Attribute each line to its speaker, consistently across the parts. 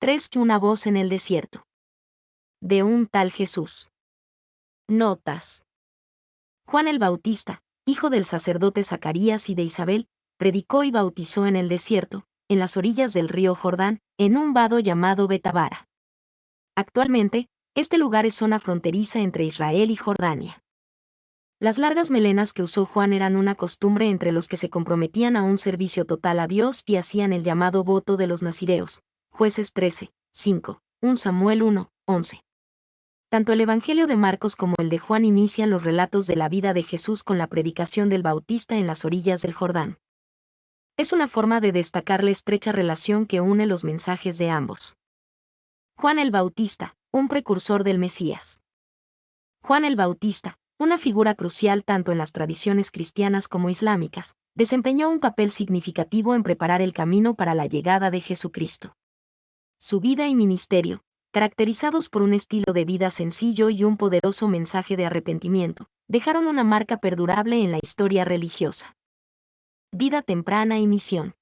Speaker 1: 3. Una voz en el desierto. De un tal Jesús. Notas. Juan el Bautista, hijo del sacerdote Zacarías y de Isabel, predicó y bautizó en el desierto, en las orillas del río Jordán, en un vado llamado Betabara. Actualmente, este lugar es zona fronteriza entre Israel y Jordania. Las largas melenas que usó Juan eran una costumbre entre los que se comprometían a un servicio total a Dios y hacían el llamado voto de los nazireos. Jueces 13, 5, 1 Samuel 1, 11. Tanto el Evangelio de Marcos como el de Juan inician los relatos de la vida de Jesús con la predicación del Bautista en las orillas del Jordán. Es una forma de destacar la estrecha relación que une los mensajes de ambos. Juan el Bautista, un precursor del Mesías. Juan el Bautista, una figura crucial tanto en las tradiciones cristianas como islámicas, desempeñó un papel significativo en preparar el camino para la llegada de Jesucristo. Su vida y ministerio, caracterizados por un estilo de vida sencillo y un poderoso mensaje de arrepentimiento, dejaron una marca perdurable en la historia religiosa. Vida temprana y misión.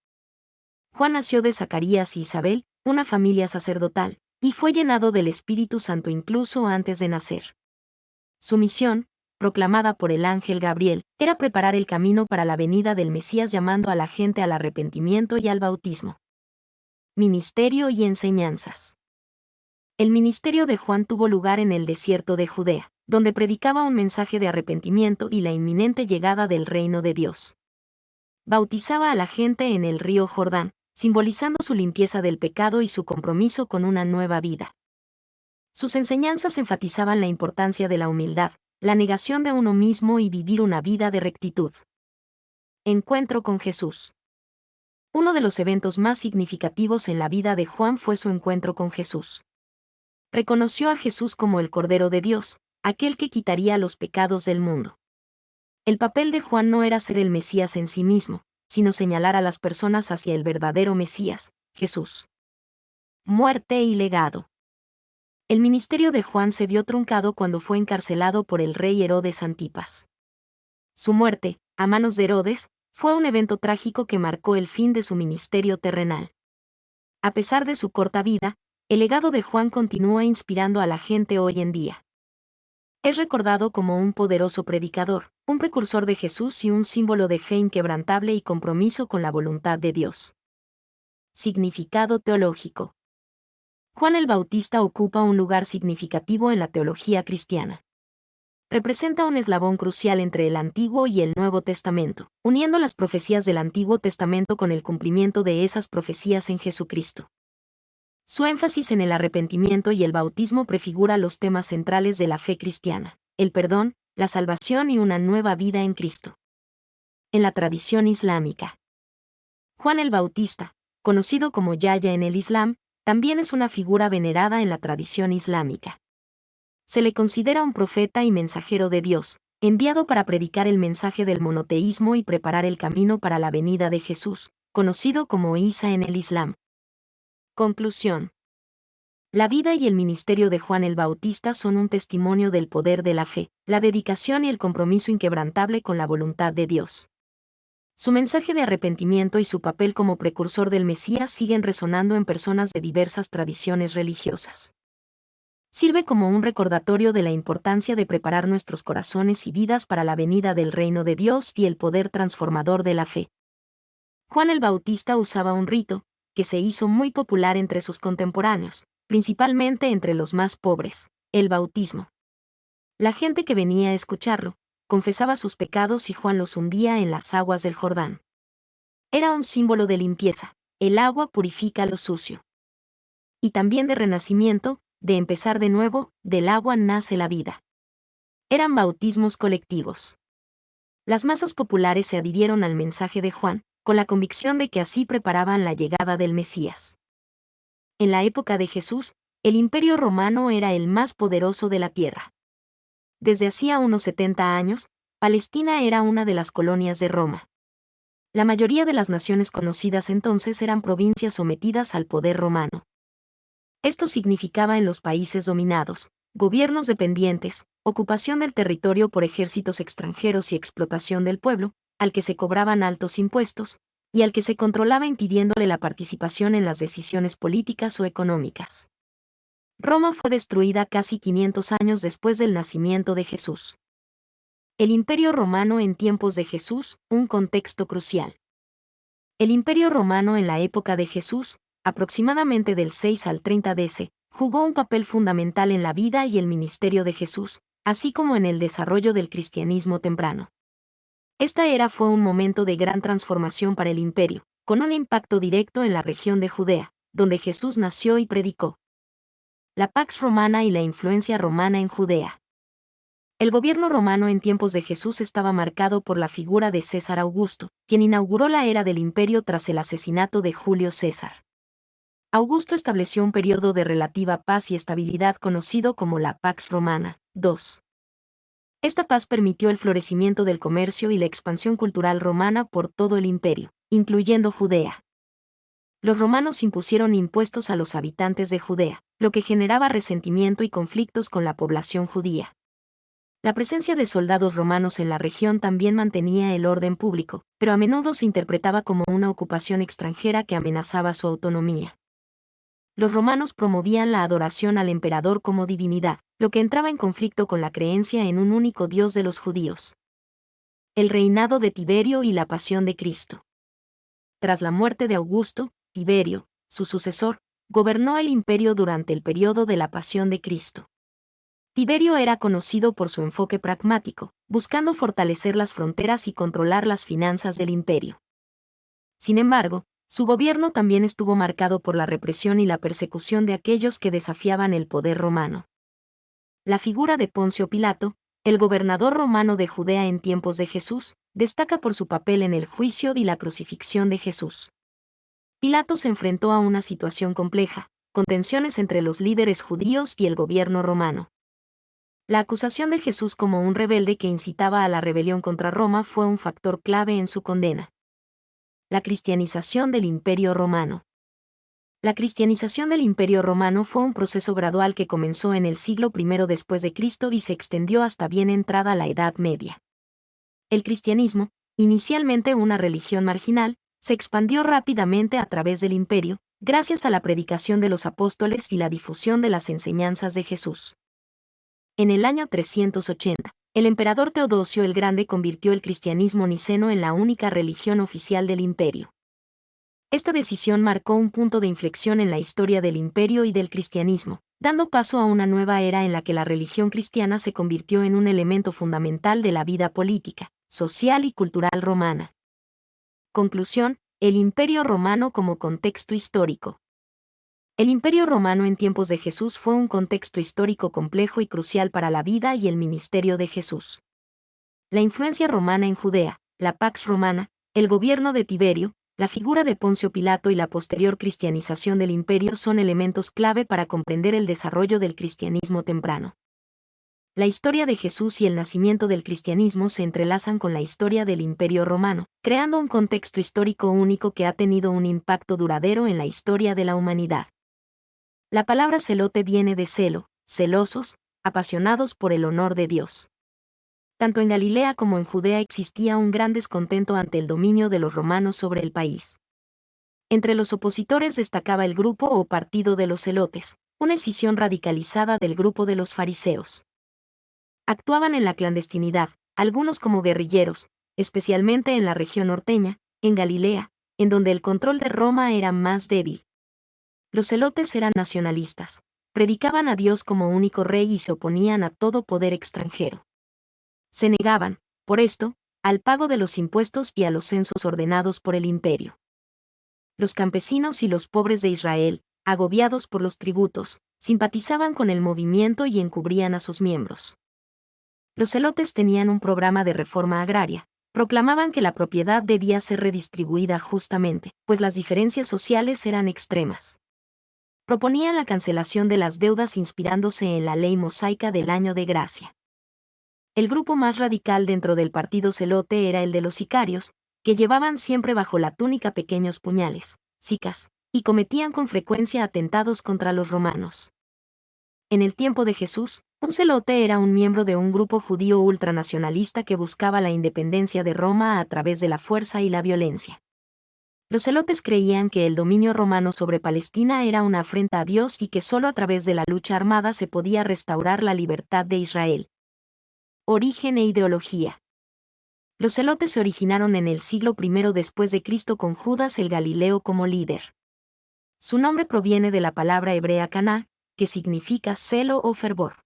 Speaker 1: Juan nació de Zacarías y Isabel, una familia sacerdotal, y fue llenado del Espíritu Santo incluso antes de nacer. Su misión, proclamada por el ángel Gabriel, era preparar el camino para la venida del Mesías llamando a la gente al arrepentimiento y al bautismo. Ministerio y enseñanzas. El ministerio de Juan tuvo lugar en el desierto de Judea, donde predicaba un mensaje de arrepentimiento y la inminente llegada del reino de Dios. Bautizaba a la gente en el río Jordán, simbolizando su limpieza del pecado y su compromiso con una nueva vida. Sus enseñanzas enfatizaban la importancia de la humildad, la negación de uno mismo y vivir una vida de rectitud. Encuentro con Jesús. Uno de los eventos más significativos en la vida de Juan fue su encuentro con Jesús. Reconoció a Jesús como el Cordero de Dios, aquel que quitaría los pecados del mundo. El papel de Juan no era ser el Mesías en sí mismo, sino señalar a las personas hacia el verdadero Mesías, Jesús. Muerte y legado. El ministerio de Juan se vio truncado cuando fue encarcelado por el rey Herodes Antipas. Su muerte, a manos de Herodes, fue un evento trágico que marcó el fin de su ministerio terrenal. A pesar de su corta vida, el legado de Juan continúa inspirando a la gente hoy en día. Es recordado como un poderoso predicador, un precursor de Jesús y un símbolo de fe inquebrantable y compromiso con la voluntad de Dios. Significado teológico. Juan el Bautista ocupa un lugar significativo en la teología cristiana. Representa un eslabón crucial entre el Antiguo y el Nuevo Testamento, uniendo las profecías del Antiguo Testamento con el cumplimiento de esas profecías en Jesucristo. Su énfasis en el arrepentimiento y el bautismo prefigura los temas centrales de la fe cristiana, el perdón, la salvación y una nueva vida en Cristo. En la tradición islámica. Juan el Bautista, conocido como Yahya en el Islam, también es una figura venerada en la tradición islámica. Se le considera un profeta y mensajero de Dios, enviado para predicar el mensaje del monoteísmo y preparar el camino para la venida de Jesús, conocido como Isa en el Islam. Conclusión. La vida y el ministerio de Juan el Bautista son un testimonio del poder de la fe, la dedicación y el compromiso inquebrantable con la voluntad de Dios. Su mensaje de arrepentimiento y su papel como precursor del Mesías siguen resonando en personas de diversas tradiciones religiosas. Sirve como un recordatorio de la importancia de preparar nuestros corazones y vidas para la venida del reino de Dios y el poder transformador de la fe. Juan el Bautista usaba un rito, que se hizo muy popular entre sus contemporáneos, principalmente entre los más pobres, el bautismo. La gente que venía a escucharlo, confesaba sus pecados y Juan los hundía en las aguas del Jordán. Era un símbolo de limpieza, el agua purifica lo sucio. Y también de renacimiento, de empezar de nuevo, del agua nace la vida. Eran bautismos colectivos. Las masas populares se adhirieron al mensaje de Juan, con la convicción de que así preparaban la llegada del Mesías. En la época de Jesús, el Imperio Romano era el más poderoso de la tierra. Desde hacía unos 70 años, Palestina era una de las colonias de Roma. La mayoría de las naciones conocidas entonces eran provincias sometidas al poder romano. Esto significaba en los países dominados, gobiernos dependientes, ocupación del territorio por ejércitos extranjeros y explotación del pueblo, al que se cobraban altos impuestos, y al que se controlaba impidiéndole la participación en las decisiones políticas o económicas. Roma fue destruida casi 500 años después del nacimiento de Jesús. El Imperio Romano en tiempos de Jesús, un contexto crucial. El Imperio Romano en la época de Jesús, aproximadamente del 6 al 30 DC, jugó un papel fundamental en la vida y el ministerio de Jesús, así como en el desarrollo del cristianismo temprano. Esta era fue un momento de gran transformación para el imperio, con un impacto directo en la región de Judea, donde Jesús nació y predicó. La Pax Romana y la influencia romana en Judea. El gobierno romano en tiempos de Jesús estaba marcado por la figura de César Augusto, quien inauguró la era del imperio tras el asesinato de Julio César. Augusto estableció un periodo de relativa paz y estabilidad conocido como la Pax Romana. 2. Esta paz permitió el florecimiento del comercio y la expansión cultural romana por todo el imperio, incluyendo Judea. Los romanos impusieron impuestos a los habitantes de Judea, lo que generaba resentimiento y conflictos con la población judía. La presencia de soldados romanos en la región también mantenía el orden público, pero a menudo se interpretaba como una ocupación extranjera que amenazaba su autonomía. Los romanos promovían la adoración al emperador como divinidad, lo que entraba en conflicto con la creencia en un único Dios de los judíos. El reinado de Tiberio y la pasión de Cristo. Tras la muerte de Augusto, Tiberio, su sucesor, gobernó el imperio durante el periodo de la pasión de Cristo. Tiberio era conocido por su enfoque pragmático, buscando fortalecer las fronteras y controlar las finanzas del imperio. Sin embargo, su gobierno también estuvo marcado por la represión y la persecución de aquellos que desafiaban el poder romano. La figura de Poncio Pilato, el gobernador romano de Judea en tiempos de Jesús, destaca por su papel en el juicio y la crucifixión de Jesús. Pilato se enfrentó a una situación compleja, con tensiones entre los líderes judíos y el gobierno romano. La acusación de Jesús como un rebelde que incitaba a la rebelión contra Roma fue un factor clave en su condena. La cristianización del Imperio Romano. La cristianización del Imperio Romano fue un proceso gradual que comenzó en el siglo I después de Cristo y se extendió hasta bien entrada la Edad Media. El cristianismo, inicialmente una religión marginal, se expandió rápidamente a través del imperio, gracias a la predicación de los apóstoles y la difusión de las enseñanzas de Jesús. En el año 380, el emperador Teodosio el Grande convirtió el cristianismo niceno en la única religión oficial del imperio. Esta decisión marcó un punto de inflexión en la historia del imperio y del cristianismo, dando paso a una nueva era en la que la religión cristiana se convirtió en un elemento fundamental de la vida política, social y cultural romana. Conclusión: el Imperio Romano como contexto histórico. El Imperio Romano en tiempos de Jesús fue un contexto histórico complejo y crucial para la vida y el ministerio de Jesús. La influencia romana en Judea, la Pax Romana, el gobierno de Tiberio, la figura de Poncio Pilato y la posterior cristianización del imperio son elementos clave para comprender el desarrollo del cristianismo temprano. La historia de Jesús y el nacimiento del cristianismo se entrelazan con la historia del Imperio Romano, creando un contexto histórico único que ha tenido un impacto duradero en la historia de la humanidad. La palabra celote viene de celo, celosos, apasionados por el honor de Dios. Tanto en Galilea como en Judea existía un gran descontento ante el dominio de los romanos sobre el país. Entre los opositores destacaba el grupo o partido de los celotes, una escisión radicalizada del grupo de los fariseos. Actuaban en la clandestinidad, algunos como guerrilleros, especialmente en la región norteña, en Galilea, en donde el control de Roma era más débil. Los celotes eran nacionalistas, predicaban a Dios como único rey y se oponían a todo poder extranjero. Se negaban, por esto, al pago de los impuestos y a los censos ordenados por el imperio. Los campesinos y los pobres de Israel, agobiados por los tributos, simpatizaban con el movimiento y encubrían a sus miembros. Los celotes tenían un programa de reforma agraria. Proclamaban que la propiedad debía ser redistribuida justamente, pues las diferencias sociales eran extremas. Proponían la cancelación de las deudas inspirándose en la ley mosaica del Año de Gracia. El grupo más radical dentro del partido celote era el de los sicarios, que llevaban siempre bajo la túnica pequeños puñales, sicas, y cometían con frecuencia atentados contra los romanos. En el tiempo de Jesús, un celote era un miembro de un grupo judío ultranacionalista que buscaba la independencia de Roma a través de la fuerza y la violencia. Los celotes creían que el dominio romano sobre Palestina era una afrenta a Dios y que solo a través de la lucha armada se podía restaurar la libertad de Israel. Origen e ideología. Los celotes se originaron en el siglo I después de Cristo con Judas el Galileo como líder. Su nombre proviene de la palabra hebrea caná, que significa celo o fervor.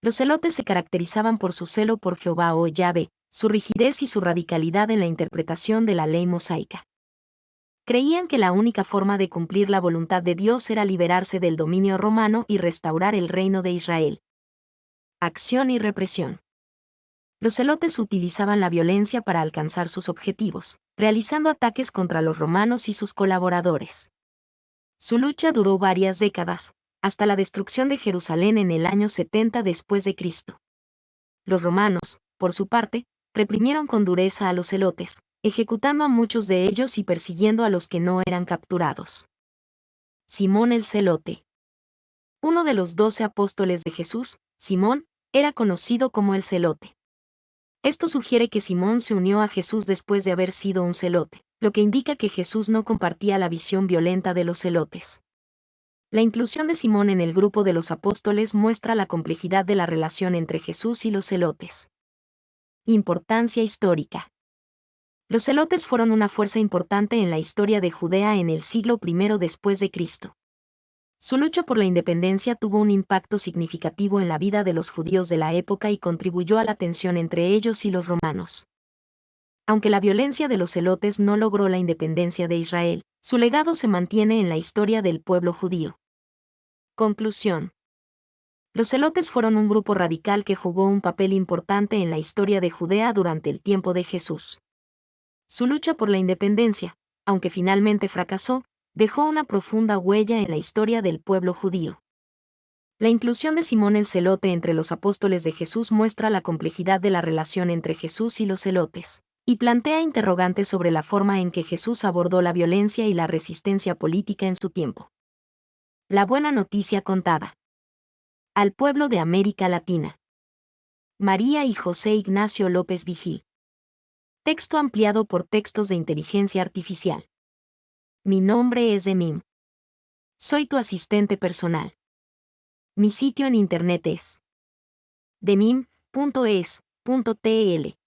Speaker 1: Los celotes se caracterizaban por su celo por Jehová o Yahvé, su rigidez y su radicalidad en la interpretación de la ley mosaica. Creían que la única forma de cumplir la voluntad de Dios era liberarse del dominio romano y restaurar el reino de Israel. Acción y represión. Los celotes utilizaban la violencia para alcanzar sus objetivos, realizando ataques contra los romanos y sus colaboradores. Su lucha duró varias décadas, hasta la destrucción de Jerusalén en el año 70 después de Cristo. Los romanos, por su parte, reprimieron con dureza a los celotes, ejecutando a muchos de ellos y persiguiendo a los que no eran capturados. Simón el Celote. Uno de los 12 apóstoles de Jesús, Simón, era conocido como el Celote. Esto sugiere que Simón se unió a Jesús después de haber sido un celote, lo que indica que Jesús no compartía la visión violenta de los celotes. La inclusión de Simón en el grupo de los apóstoles muestra la complejidad de la relación entre Jesús y los celotes. Importancia histórica. Los celotes fueron una fuerza importante en la historia de Judea en el siglo I después de Cristo. Su lucha por la independencia tuvo un impacto significativo en la vida de los judíos de la época y contribuyó a la tensión entre ellos y los romanos. Aunque la violencia de los celotes no logró la independencia de Israel, su legado se mantiene en la historia del pueblo judío. Conclusión. Los celotes fueron un grupo radical que jugó un papel importante en la historia de Judea durante el tiempo de Jesús. Su lucha por la independencia, aunque finalmente fracasó, dejó una profunda huella en la historia del pueblo judío. La inclusión de Simón el Celote entre los apóstoles de Jesús muestra la complejidad de la relación entre Jesús y los celotes, y plantea interrogantes sobre la forma en que Jesús abordó la violencia y la resistencia política en su tiempo. La buena noticia contada. Al pueblo de América Latina. María y José Ignacio López Vigil. Texto ampliado por textos de inteligencia artificial. Mi nombre es Demim. Soy tu asistente personal. Mi sitio en internet es demim.es.tl